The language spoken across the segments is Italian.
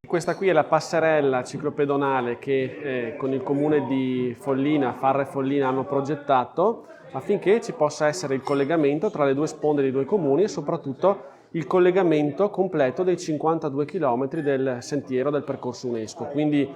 Questa qui è la passerella ciclopedonale che con il comune di Follina, Farra e Follina hanno progettato affinché ci possa essere il collegamento tra le due sponde dei due comuni e soprattutto il collegamento completo dei 52 km del sentiero del percorso UNESCO. Quindi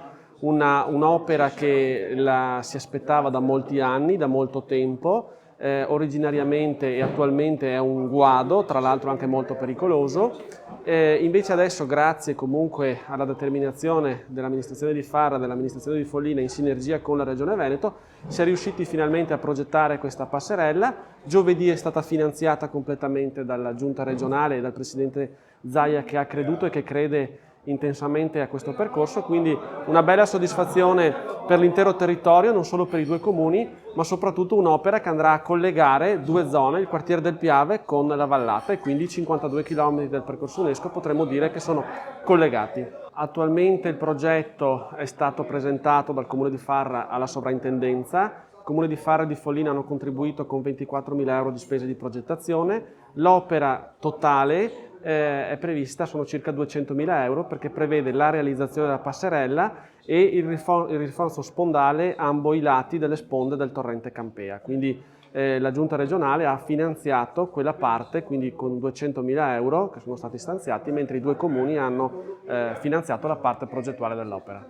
un'opera che si aspettava da molti anni, da molto tempo. Originariamente e attualmente è un guado, tra l'altro anche molto pericoloso. Invece adesso, grazie comunque alla determinazione dell'amministrazione di Farra, dell'amministrazione di Follina, in sinergia con la Regione Veneto, si è riusciti finalmente a progettare questa passerella. Giovedì è stata finanziata completamente dalla Giunta regionale e dal Presidente Zaia, che ha creduto e che crede intensamente a questo percorso, quindi una bella soddisfazione per l'intero territorio, non solo per i due comuni, ma soprattutto un'opera che andrà a collegare due zone, il quartiere del Piave con la vallata, e quindi 52 km del percorso UNESCO potremmo dire che sono collegati. Attualmente il progetto è stato presentato dal Comune di Farra alla sovrintendenza. Il Comune di Farra e di Follina hanno contribuito con 24.000 euro di spese di progettazione. L'opera totale è prevista, sono circa 200.000 euro, perché prevede la realizzazione della passerella e il rinforzo spondale a ambo i lati delle sponde del torrente Campea. Quindi la Giunta regionale ha finanziato quella parte, quindi con 200.000 euro che sono stati stanziati, mentre i due comuni hanno finanziato la parte progettuale dell'opera.